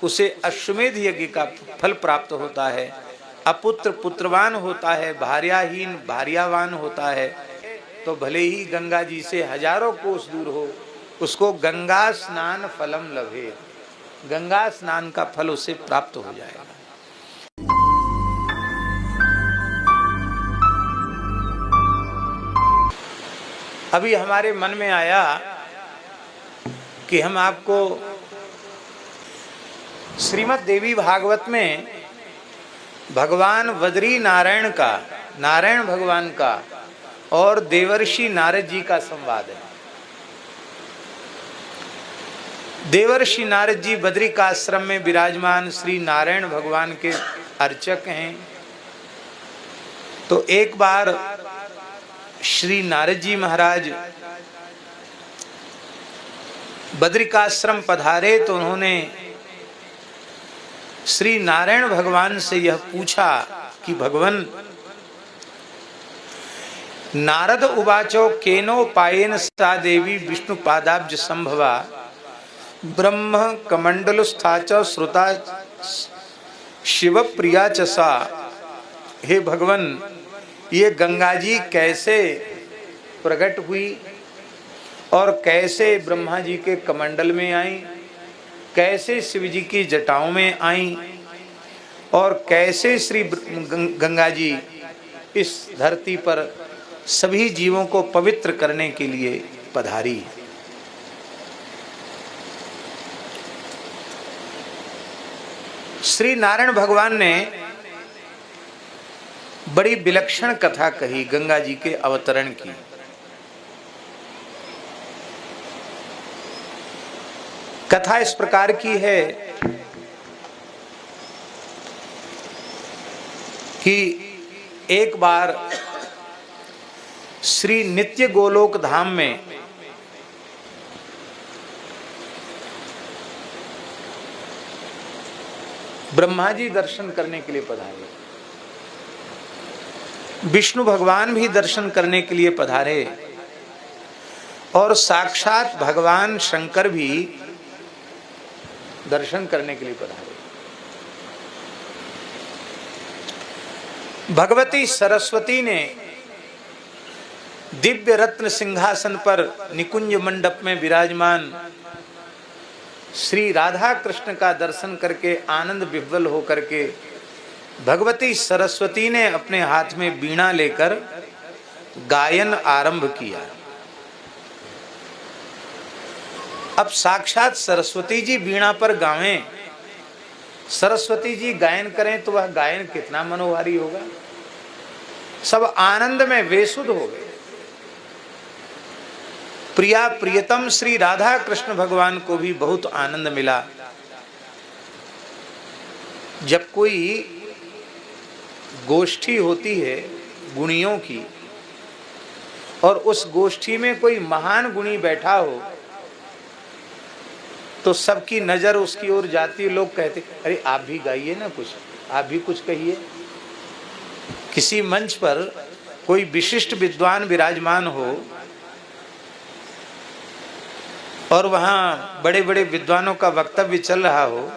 उसे अश्वमेध यज्ञ का फल प्राप्त होता है, अपुत्र पुत्रवान होता है, भार्याहीन भार्यावान होता है। तो भले ही गंगा जी से हजारों कोस दूर हो, उसको गंगा स्नान फलम लभे, गंगा स्नान का फल उसे प्राप्त हो जाएगा। अभी हमारे मन में आया कि हम आपको श्रीमद् देवी भागवत में भगवान बद्री नारायण का, नारायण भगवान का और देवर्षि नारद जी का संवाद है। देवर्षि नारद जी बद्री का आश्रम में विराजमान श्री नारायण भगवान के अर्चक हैं। तो एक बार श्री नारद जी महाराज बद्रिकाश्रम पधारे तो उन्होंने श्री नारायण भगवान से यह पूछा कि भगवन, नारद उवाचो केनोपायेन सा देवी विष्णु पादाब्ज संभवा ब्रह्म कमंडलुस्था च श्रुता शिव प्रिया च सा। हे भगवन, ये गंगा जी कैसे प्रकट हुई और कैसे ब्रह्मा जी के कमंडल में आई, कैसे शिव जी की जटाओं में आई और कैसे श्री गंगा जी इस धरती पर सभी जीवों को पवित्र करने के लिए पधारी। श्री नारायण भगवान ने बड़ी विलक्षण कथा कही गंगा जी के अवतरण की। कथा इस प्रकार की है कि एक बार श्री नित्य गोलोक धाम में ब्रह्मा जी दर्शन करने के लिए पधारे, विष्णु भगवान भी दर्शन करने के लिए पधारे और साक्षात भगवान शंकर भी दर्शन करने के लिए पधारे। भगवती सरस्वती ने दिव्य रत्न सिंहासन पर निकुंज मंडप में विराजमान श्री राधा कृष्ण का दर्शन करके आनंद विह्वल होकर के भगवती सरस्वती ने अपने हाथ में वीणा लेकर गायन आरंभ किया। अब साक्षात सरस्वती जी वीणा पर गावें, सरस्वती जी गायन करें तो वह गायन कितना मनोहारी होगा। सब आनंद में वेसुध हो गए। प्रिया प्रियतम श्री राधा कृष्ण भगवान को भी बहुत आनंद मिला। जब कोई गोष्ठी होती है गुणियों की और उस गोष्ठी में कोई महान गुणी बैठा हो तो सबकी नजर उसकी ओर जाती। लोग कहते, अरे आप भी गाइए ना, कुछ आप भी कुछ कहिए। किसी मंच पर कोई विशिष्ट विद्वान विराजमान हो और वहाँ बड़े बड़े विद्वानों का वक्तव्य चल रहा हो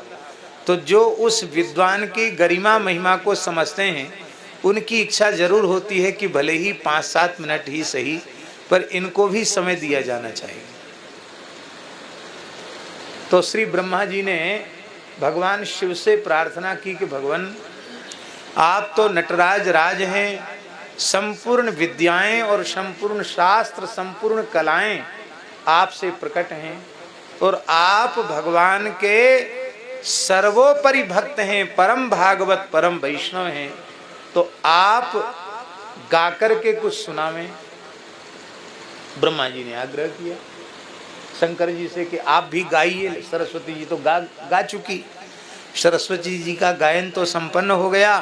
तो जो उस विद्वान की गरिमा महिमा को समझते हैं उनकी इच्छा जरूर होती है कि भले ही 5-7 मिनट ही सही, पर इनको भी समय दिया जाना चाहिए। तो श्री ब्रह्मा जी ने भगवान शिव से प्रार्थना की कि भगवान, आप तो नटराज राज हैं, संपूर्ण विद्याएं और संपूर्ण शास्त्र संपूर्ण कलाएं आपसे प्रकट हैं और आप भगवान के सर्वोपरि भक्त हैं, परम भागवत परम वैष्णव हैं, तो आप गाकर के कुछ सुनावें। ब्रह्मा जी ने आग्रह किया शंकर जी से कि आप भी गाइए। सरस्वती जी तो गा चुकी, सरस्वती जी का गायन तो संपन्न हो गया,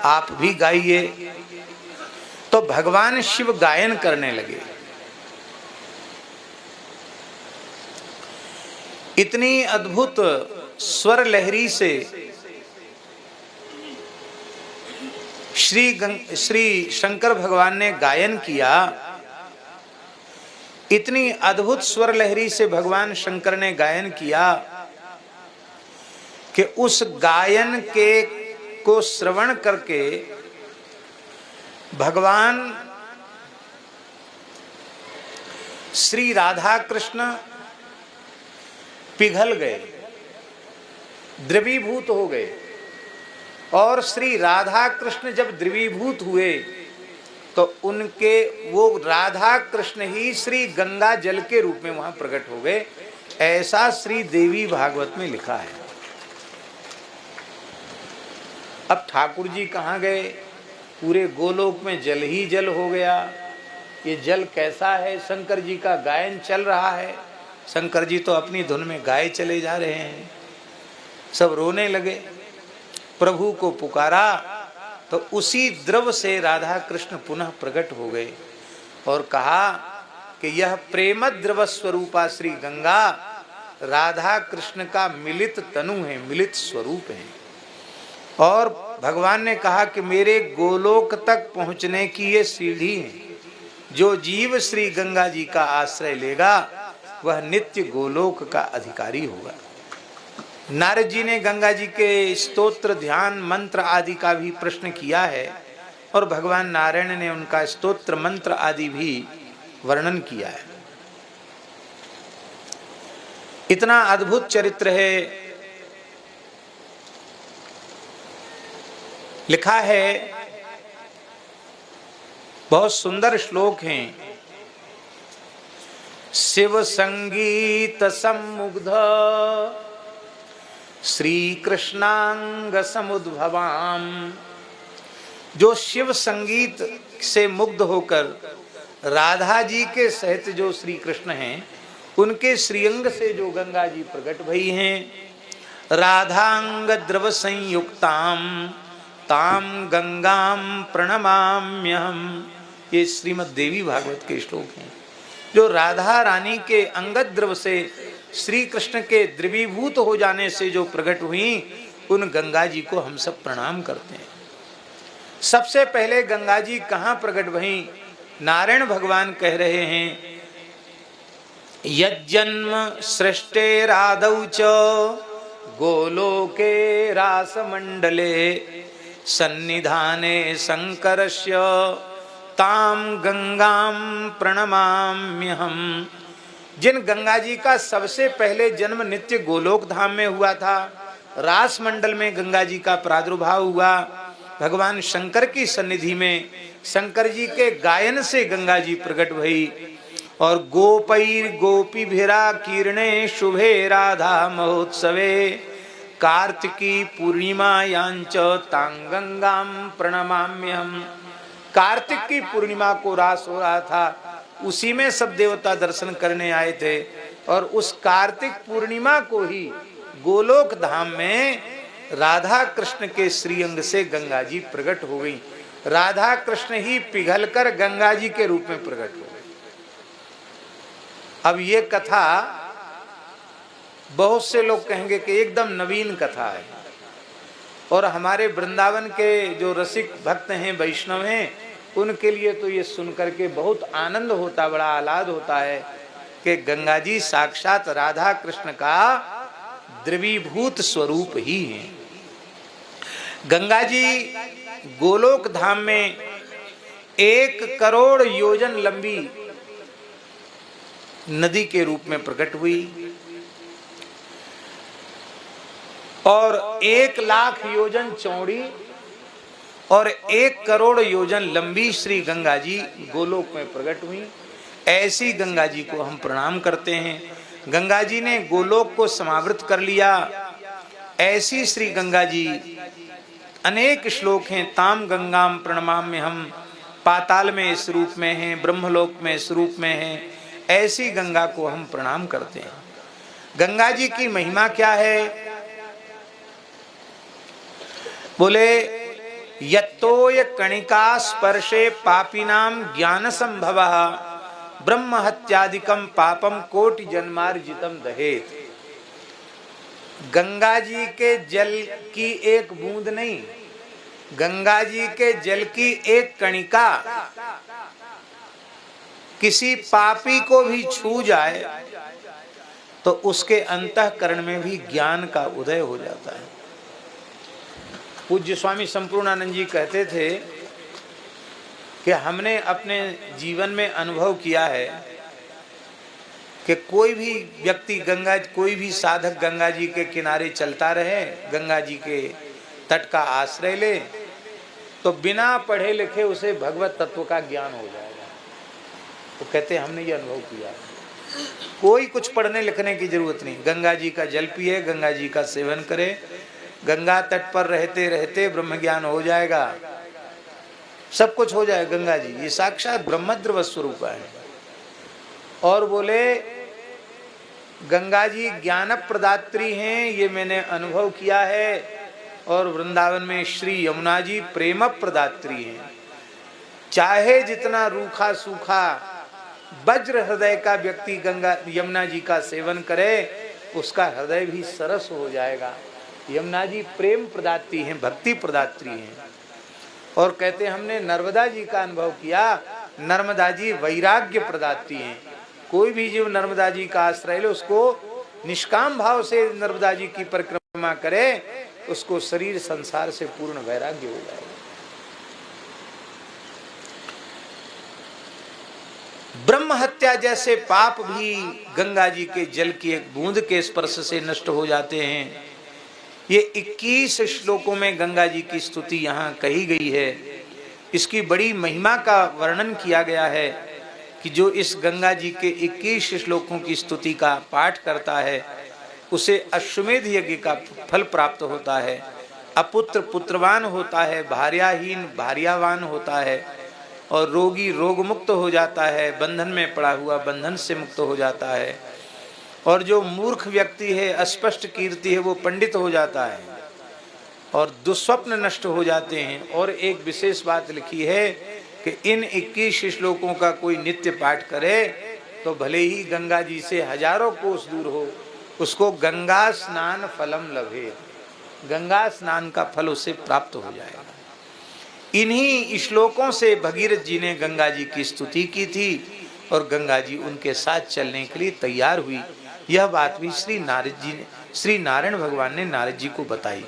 आप भी गाइए। तो भगवान शिव गायन करने लगे। इतनी अद्भुत स्वर लहरी से श्री शंकर भगवान ने गायन किया। इतनी अद्भुत स्वर लहरी से भगवान शंकर ने गायन किया कि उस गायन के को श्रवण करके भगवान श्री राधा कृष्ण पिघल गए, द्रवीभूत हो गए। और श्री राधा कृष्ण जब द्रवीभूत हुए तो उनके वो राधा कृष्ण ही श्री गंगा जल के रूप में वहां प्रकट हो गए। ऐसा श्री देवी भागवत में लिखा है। अब ठाकुर जी कहाँ गए? पूरे गोलोक में जल ही जल हो गया। ये जल कैसा है? शंकर जी का गायन चल रहा है। शंकर जी तो अपनी धुन में गाए चले जा रहे हैं। सब रोने लगे, प्रभु को पुकारा तो उसी द्रव से राधा कृष्ण पुनः प्रकट हो गए और कहा कि यह प्रेम द्रव स्वरूपा श्री गंगा राधा कृष्ण का मिलित तनु है, मिलित स्वरूप है। और भगवान ने कहा कि मेरे गोलोक तक पहुंचने की ये सीढ़ी है। जो जीव श्री गंगा जी का आश्रय लेगा वह नित्य गोलोक का अधिकारी होगा। नारद जी ने गंगा जी के स्तोत्र, ध्यान, मंत्र आदि का भी प्रश्न किया है और भगवान नारायण ने उनका स्तोत्र, मंत्र आदि भी वर्णन किया है। इतना अद्भुत चरित्र है। लिखा है, बहुत सुंदर श्लोक हैं। शिव संगीत सम्मुग्ध श्री कृष्णांग समुद्भवाम। जो शिव संगीत से मुग्ध होकर राधा जी के सहित जो श्री कृष्ण हैं, उनके श्रीअंग से जो गंगा जी प्रकट भई हैं, राधांग द्रव संयुक्ताम ताम गंगाम प्रणमाम्यहम। ये श्रीमद् देवी भागवत के श्लोक हैं। जो राधा रानी के अंगद द्रव से श्री कृष्ण के द्रवीभूत हो जाने से जो प्रकट हुई, उन गंगा जी को हम सब प्रणाम करते हैं। सबसे पहले गंगा जी कहाँ प्रकट भई? नारायण भगवान कह रहे हैं, यज्जन्म सृष्टेरादौ च गोलोके रासमंडले सन्निधाने शंकरस्य ताम गंगाम प्रणमाम्यहम। जिन गंगा जी का सबसे पहले जन्म नित्य गोलोक धाम में हुआ था, रास मंडल में गंगा जी का प्रादुर्भाव हुआ, भगवान शंकर की सन्निधि में शंकर जी के गायन से गंगा जी प्रकट भई। और गोपैर गोपी भिरा कीर्णे शुभे राधा महोत्सवे कार्तिकी पूर्णिमा यांच तांग गंगाम प्रणमाम्यहम। कार्तिक की पूर्णिमा को रास हो रहा था, उसी में सब देवता दर्शन करने आए थे। और उस कार्तिक पूर्णिमा को ही गोलोक धाम में राधा कृष्ण के श्रीअंग से गंगा जी प्रकट हो गई। राधा कृष्ण ही पिघलकर गंगा जी के रूप में प्रकट हो गए। अब ये कथा बहुत से लोग कहेंगे कि एकदम नवीन कथा है, और हमारे वृंदावन के जो रसिक भक्त हैं, वैष्णव हैं, उनके लिए तो ये सुनकर के बहुत आनंद होता, बड़ा आह्लाद होता है कि गंगा जी साक्षात राधा कृष्ण का द्रवीभूत स्वरूप ही है। गंगा जी गोलोक धाम में 1 करोड़ योजन लंबी नदी के रूप में प्रकट हुई और 1 लाख योजन चौड़ी और 1 करोड़ योजन लंबी श्री गंगा जी गोलोक में प्रकट हुई। ऐसी गंगा जी को हम प्रणाम करते हैं। गंगा जी ने गोलोक को समावृत कर लिया। ऐसी श्री गंगा जी, अनेक श्लोक हैं। ताम गंगाम प्रणमाम्यहम, पाताल में इस रूप में हैं, ब्रह्मलोक में इस रूप में हैं। ऐसी गंगा को हम प्रणाम करते हैं। गंगा जी की महिमा क्या है? बोले, यत्तोय कणिका स्पर्शे पापिनाम ज्ञान संभवः ब्रह्म हत्यादिकम पापम कोटि जन्मार्जितम दहेत। गंगा जी के जल की एक बूंद नहीं, गंगा जी के जल की एक कणिका किसी पापी को भी छू जाए तो उसके अंतःकरण में भी ज्ञान का उदय हो जाता है। पूज्य स्वामी संपूर्णानंद जी कहते थे कि हमने अपने जीवन में अनुभव किया है कि कोई भी व्यक्ति कोई भी साधक गंगा जी के किनारे चलता रहे, गंगा जी के तट का आश्रय ले, तो बिना पढ़े लिखे उसे भगवत तत्व का ज्ञान हो जाएगा। तो कहते हमने ये अनुभव किया। कोई कुछ पढ़ने लिखने की जरूरत नहीं, गंगा जी का जल पिए, गंगा जी का सेवन करे, गंगा तट पर रहते रहते ब्रह्म ज्ञान हो जाएगा, सब कुछ हो जाए। गंगा जी ये साक्षात ब्रह्मद्रव स्वरूप है। और बोले गंगा जी ज्ञान प्रदात्री हैं, ये मैंने अनुभव किया है। और वृंदावन में श्री यमुना जी प्रेम प्रदात्री हैं। चाहे जितना रूखा सूखा वज्र हृदय का व्यक्ति गंगा यमुना जी का सेवन करे, उसका हृदय भी सरस हो जाएगा। यमुना जी प्रेम प्रदात्री हैं, भक्ति प्रदात्री हैं। और कहते हमने नर्मदा जी का अनुभव किया, नर्मदा जी वैराग्य प्रदात्री हैं। कोई भी जीव नर्मदा जी का आश्रय ले, उसको निष्काम भाव से नर्मदा जी की परिक्रमा करे, उसको शरीर संसार से पूर्ण वैराग्य हो जाएगा। ब्रह्म हत्या जैसे पाप भी गंगा जी के जल की एक बूंद के स्पर्श से नष्ट हो जाते हैं। ये 21 श्लोकों में गंगा जी की स्तुति यहाँ कही गई है। इसकी बड़ी महिमा का वर्णन किया गया है कि जो इस गंगा जी के 21 श्लोकों की स्तुति का पाठ करता है, उसे अश्वमेध यज्ञ का फल प्राप्त होता है, अपुत्र पुत्रवान होता है, भार्याहीन भार्यावान होता है, और रोगी रोग मुक्त हो जाता है, बंधन में पड़ा हुआ बंधन से मुक्त हो जाता है, और जो मूर्ख व्यक्ति है, अस्पष्ट कीर्ति है, वो पंडित हो जाता है, और दुस्वप्न नष्ट हो जाते हैं। और एक विशेष बात लिखी है कि इन 21 श्लोकों का कोई नित्य पाठ करे तो भले ही गंगा जी से हजारों कोस दूर हो, उसको गंगा स्नान फलम लभे, गंगा स्नान का फल उसे प्राप्त हो जाएगा। इन्हीं श्लोकों से भगीरथ जी ने गंगा जी की स्तुति की थी और गंगा जी उनके साथ चलने के लिए तैयार हुई। यह बात भी श्री नारायण भगवान ने नारद जी को बताई।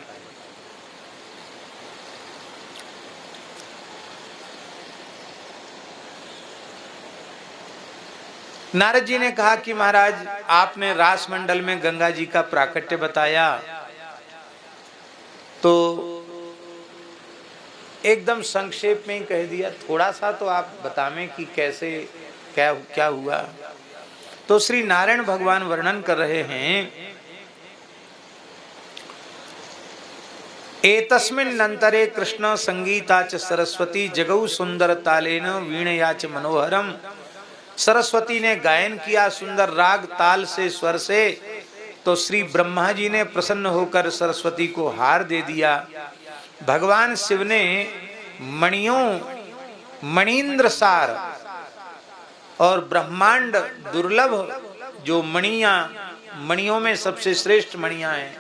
नारद जी ने कहा कि महाराज, आपने रास मंडल में गंगा जी का प्राकट्य बताया, तो एकदम संक्षेप में ही कह दिया, थोड़ा सा तो आप बतावें कि कैसे क्या हुआ। तो श्री नारायण भगवान वर्णन कर रहे हैं, एतस्मिन् नंतरे कृष्ण संगीता च सरस्वती जगौ सुंदर तालेन वीणया च मनोहरम। सरस्वती ने गायन किया सुंदर राग ताल से, स्वर से। तो श्री ब्रह्मा जी ने प्रसन्न होकर सरस्वती को हार दे दिया। भगवान शिव ने मणींद्र सार और ब्रह्मांड दुर्लभ जो मणियों में सबसे श्रेष्ठ मणियां हैं,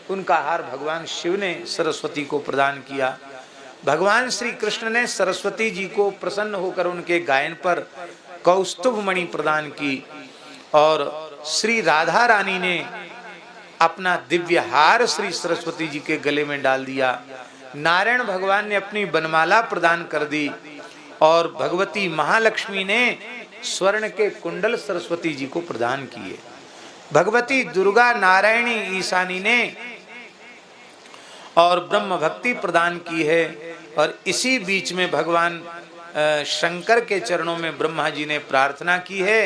उनका हार भगवान शिव ने सरस्वती को प्रदान किया। भगवान श्री कृष्ण ने सरस्वती जी को प्रसन्न होकर उनके गायन पर कौस्तुभ मणि प्रदान की, और श्री राधा रानी ने अपना दिव्य हार श्री सरस्वती जी के गले में डाल दिया। नारायण भगवान ने अपनी बनमाला प्रदान कर दी, और भगवती महालक्ष्मी ने स्वर्ण के कुंडल सरस्वती जी को प्रदान किए। भगवती दुर्गा नारायणी ईशानी ने और ब्रह्म भक्ति प्रदान की है। और इसी बीच में भगवान शंकर के चरणों में ब्रह्मा जी ने प्रार्थना की है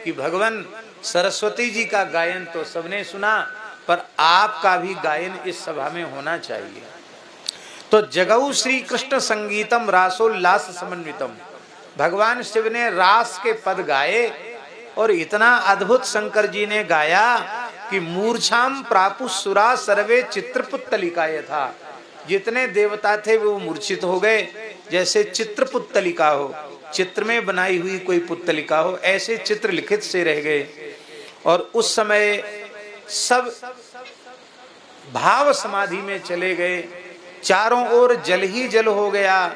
कि भगवान सरस्वती जी का गायन तो सबने सुना, पर आपका भी गायन इस सभा में होना चाहिए। तो जगऊ श्री कृष्ण संगीतम रासोल्लास समन्वितम, भगवान शिव ने रास के पद गाए, और इतना अद्भुत शंकर जी ने गाया कि मूर्छाम प्रापुसुरा सर्वे चित्रपुत्तलिकाय था। जितने देवता थे वो मूर्छित हो गए, जैसे चित्रपुत्तलिका हो, चित्र में बनाई हुई कोई पुत्तलिका हो, ऐसे चित्र लिखित से रह गए। और उस समय सब भाव समाधि में चले गए, चारों ओर जल ही जल हो गया,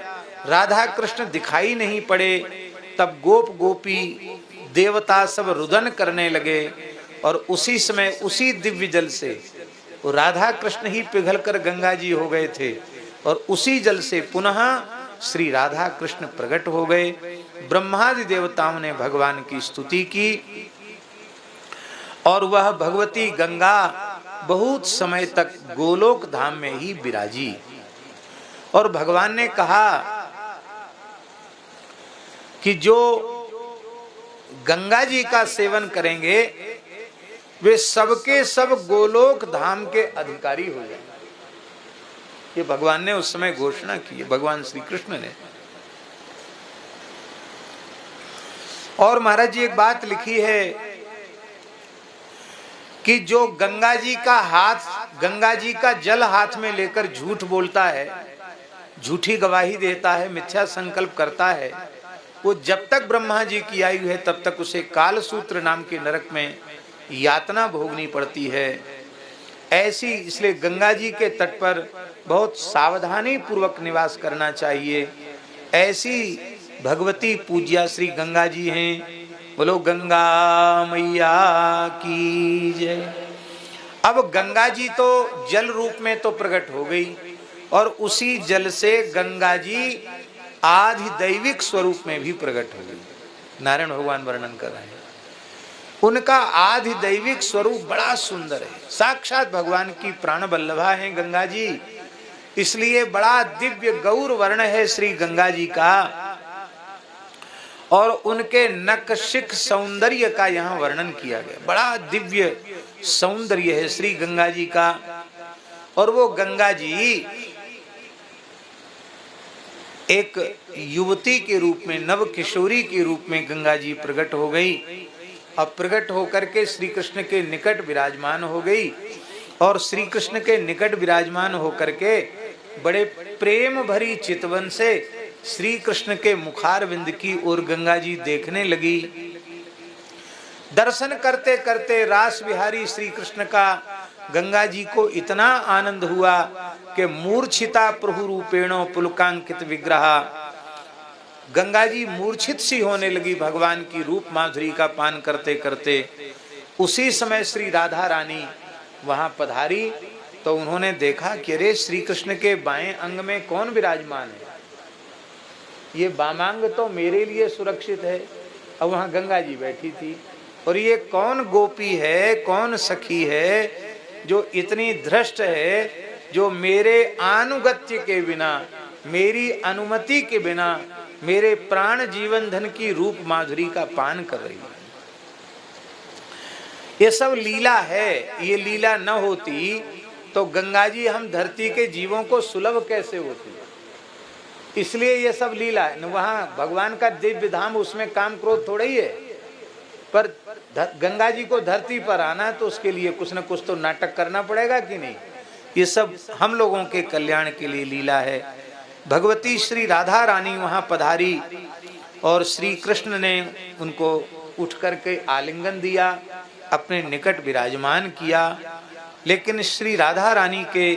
राधा कृष्ण दिखाई नहीं पड़े। तब गोप गोपी देवता सब रुदन करने लगे, और उसी समय उसी दिव्य जल से वो राधा कृष्ण ही पिघलकर गंगा जी हो गए थे और उसी जल से पुनः श्री राधा कृष्ण प्रकट हो गए। ब्रह्मादि देवताओं ने भगवान की स्तुति की और वह भगवती गंगा बहुत समय तक गोलोक धाम में ही विराजी। और भगवान ने कहा कि जो गंगा जी का सेवन करेंगे वे सबके सब गोलोक धाम के अधिकारी हो जाएंगे। ये भगवान ने उस समय घोषणा की है, भगवान श्री कृष्ण ने। और महाराज जी एक बात लिखी है कि जो गंगा जी का हाथ, गंगा जी का जल हाथ में लेकर झूठ बोलता है, झूठी गवाही देता है, मिथ्या संकल्प करता है, वो जब तक ब्रह्मा जी की आयु है तब तक उसे कालसूत्र नाम के नरक में यातना भोगनी पड़ती है। ऐसी इसलिए गंगा जी के तट पर बहुत सावधानी पूर्वक निवास करना चाहिए। ऐसी भगवती पूज्या श्री गंगा जी हैं। बोलो गंगा मैया की जय। अब गंगा जी तो जल रूप में तो प्रकट हो गई और उसी जल से गंगा जी आधि दैविक स्वरूप में भी प्रकट हो गई। नारायण भगवान वर्णन कर रहे हैं, उनका आधि दैविक स्वरूप बड़ा सुंदर है। साक्षात भगवान की प्राण बल्लभा है गंगा जी, इसलिए बड़ा दिव्य गौर वर्ण है श्री गंगा जी का। और उनके नखशिख सौंदर्य का यहाँ वर्णन किया गया। बड़ा दिव्य सौंदर्य है श्री गंगा जी का। और वो गंगा जी एक युवती के रूप में, नव किशोरी के रूप में गंगा जी प्रकट हो गई। अब प्रकट होकर के श्री कृष्ण के निकट विराजमान हो गई और श्री कृष्ण के निकट विराजमान होकर के बड़े प्रेम भरी चितवन से श्री कृष्ण के मुखारविंद की ओर गंगा जी देखने लगी। दर्शन करते करते रास विहारी श्री कृष्ण का गंगा जी को इतना आनंद हुआ कि मूर्छिता प्रभु रूपेणो पुलकांकित विग्रह, गंगा जी मूर्छित सी होने लगी भगवान की रूप माधुरी का पान करते करते। उसी समय श्री राधा रानी वहां पधारी तो उन्होंने देखा कि अरे श्री कृष्ण के बाएं अंग में कौन विराजमान है, ये बामांग तो मेरे लिए सुरक्षित है। अब वहां गंगा जी बैठी थी और ये कौन गोपी है, कौन सखी है जो इतनी धृष्ट है, जो मेरे अनुगत्य के बिना, मेरी अनुमति के बिना मेरे प्राण जीवन धन की रूप माधुरी का पान कर रही है। ये सब लीला है। ये लीला न होती तो गंगा जी हम धरती के जीवों को सुलभ कैसे होती, इसलिए ये सब लीला है। वहां भगवान का दिव्य धाम, उसमें काम क्रोध थोड़ा ही है, पर गंगा जी को धरती पर आना है तो उसके लिए कुछ न कुछ तो नाटक करना पड़ेगा कि नहीं। ये सब हम लोगों के कल्याण के लिए लीला है। भगवती श्री राधा रानी वहां पधारी और श्री कृष्ण ने उनको उठ करके आलिंगन दिया, अपने निकट विराजमान किया। लेकिन श्री राधा रानी के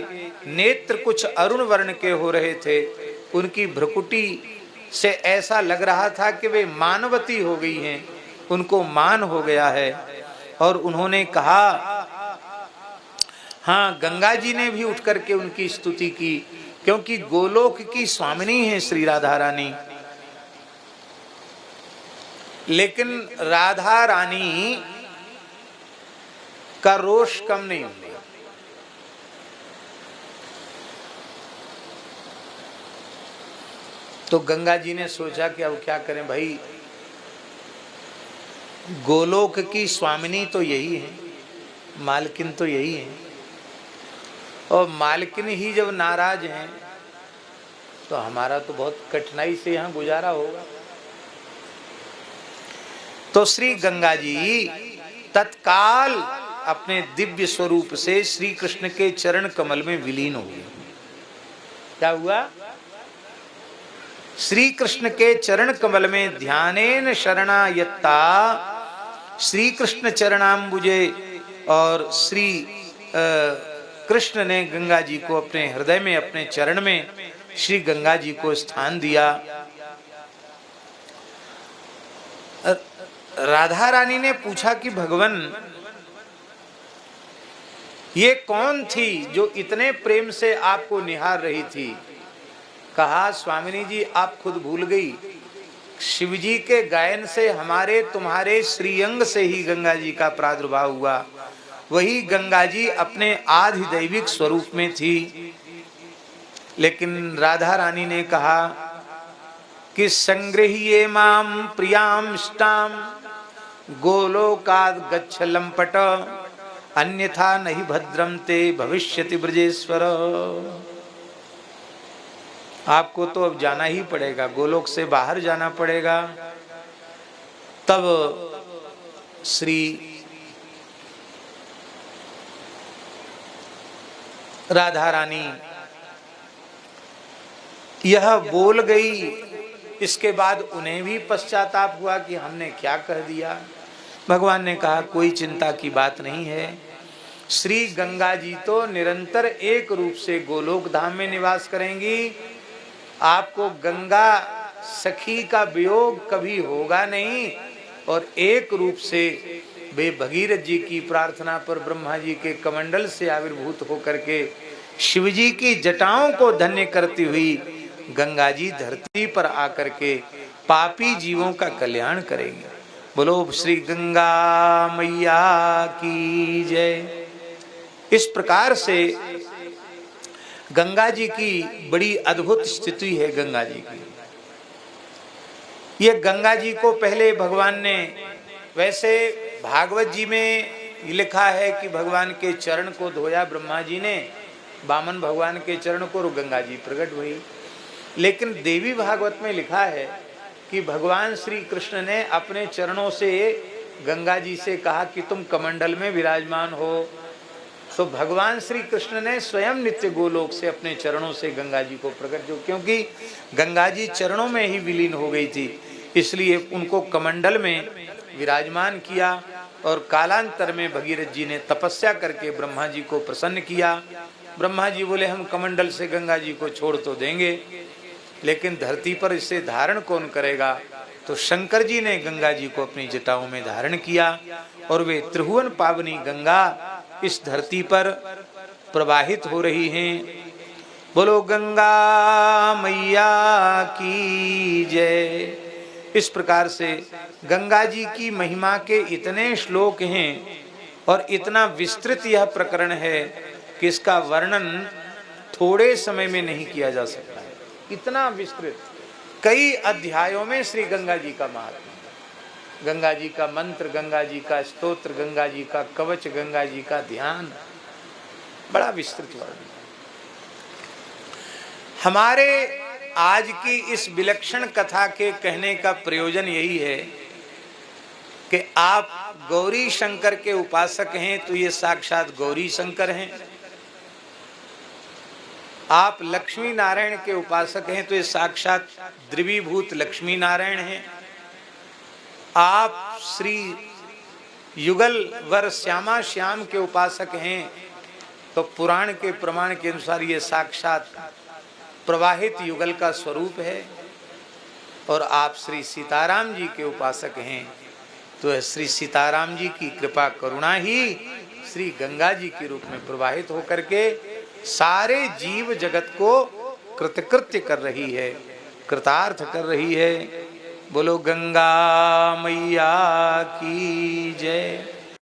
नेत्र कुछ अरुण वर्ण के हो रहे थे। उनकी भ्रुकुटी से ऐसा लग रहा था कि वे मानवती हो गई हैं, उनको मान हो गया है। और उन्होंने कहा, हाँ, गंगा जी ने भी उठ करके उनकी स्तुति की, क्योंकि गोलोक की स्वामिनी है श्री राधा रानी। लेकिन राधा रानी का रोष कम नहीं हुआ। तो गंगा जी ने सोचा कि अब क्या करें भाई, गोलोक की स्वामिनी तो यही है, मालकिन तो यही है, और मालकिन ही जब नाराज हैं तो हमारा तो बहुत कठिनाई से यहाँ गुजारा होगा। तो श्री गंगा जी तत्काल अपने दिव्य स्वरूप से श्री कृष्ण के चरण कमल में विलीन हो गए। क्या हुआ? श्री कृष्ण के चरण कमल में ध्यानेन शरणायत्ता, श्री कृष्ण चरणाम्बुजे, और श्री कृष्ण ने गंगा जी को अपने हृदय में, अपने चरण में श्री गंगा जी को स्थान दिया। राधा रानी ने पूछा कि भगवान, ये कौन थी जो इतने प्रेम से आपको निहार रही थी? कहा, स्वामिनी जी आप खुद भूल गई, शिव जी के गायन से हमारे तुम्हारे श्रीअंग से ही गंगा जी का प्रादुर्भाव हुआ। वही गंगा जी अपने आधिदैविक स्वरूप में थी। लेकिन राधा रानी ने कहा कि संग्रह्ये माम प्रियाम इष्टाम गोलोकाद गच्छ लंपट अन्यथा नहीं भद्रम ते भविष्यति ब्रजेश्वर। आपको तो अब जाना ही पड़ेगा, गोलोक से बाहर जाना पड़ेगा। तब श्री राधा रानी यह बोल गई। इसके बाद उन्हें भी पश्चाताप हुआ कि हमने क्या कह दिया। भगवान ने कहा, कोई चिंता की बात नहीं है। श्री गंगा जी तो निरंतर एक रूप से गोलोक धाम में निवास करेंगी। आपको गंगा सखी का वियोग कभी होगा नहीं। और एक रूप से वे भगीरथ जी की प्रार्थना पर ब्रह्मा जी के कमंडल से आविर्भूत होकर के शिव जी की जटाओं को धन्य करती हुई गंगा जी धरती पर आकर के पापी जीवों का कल्याण करेंगे। बोलो श्री गंगा मैया की जय। इस प्रकार से गंगा जी की बड़ी अद्भुत स्थिति है। गंगा जी की ये गंगा जी को पहले भगवान ने, वैसे भागवत जी में लिखा है कि भगवान के चरण को धोया ब्रह्मा जी ने, वामन भगवान के चरण को, गंगा जी प्रकट हुई। लेकिन देवी भागवत में लिखा है कि भगवान श्री कृष्ण ने अपने चरणों से गंगा जी से कहा कि तुम कमंडल में विराजमान हो। तो भगवान श्री कृष्ण ने स्वयं नित्य गोलोक से अपने चरणों से गंगा जी को प्रकट, जो क्योंकि गंगा जी चरणों में ही विलीन हो गई थी, इसलिए उनको कमंडल में विराजमान किया। और कालांतर में भगीरथ जी ने तपस्या करके ब्रह्मा जी को प्रसन्न किया। ब्रह्मा जी बोले, हम कमंडल से गंगा जी को छोड़ तो देंगे, लेकिन धरती पर इसे धारण कौन करेगा? तो शंकर जी ने गंगा जी को अपनी जटाओं में धारण किया और वे त्रिभुवन पावनी गंगा इस धरती पर प्रवाहित हो रही हैं। बोलो गंगा मैया की जय। इस प्रकार से गंगा जी की महिमा के इतने श्लोक हैं और इतना विस्तृत यह प्रकरण है कि इसका वर्णन थोड़े समय में नहीं किया जा सकता है। इतना विस्तृत, कई अध्यायों में श्री गंगा जी का महात्मा, गंगा जी का मंत्र, गंगा जी का स्तोत्र, गंगा जी का कवच, गंगा जी का ध्यान, बड़ा विस्तृत वर्णन। हमारे आज की इस विलक्षण कथा के कहने का प्रयोजन यही है कि आप गौरी शंकर के उपासक हैं तो ये साक्षात गौरी शंकर हैं। आप लक्ष्मी नारायण के उपासक हैं तो ये साक्षात द्रवीभूत लक्ष्मी नारायण हैं। आप श्री युगल वर श्यामा श्याम के उपासक हैं तो पुराण के प्रमाण के अनुसार ये साक्षात प्रवाहित युगल का स्वरूप है। और आप श्री सीताराम जी के उपासक हैं तो श्री सीताराम जी की कृपा करुणा ही श्री गंगा जी के रूप में प्रवाहित होकर के सारे जीव जगत को कृतकृत्य कर रही है, कृतार्थ कर रही है। बोलो गंगा मैया की जय।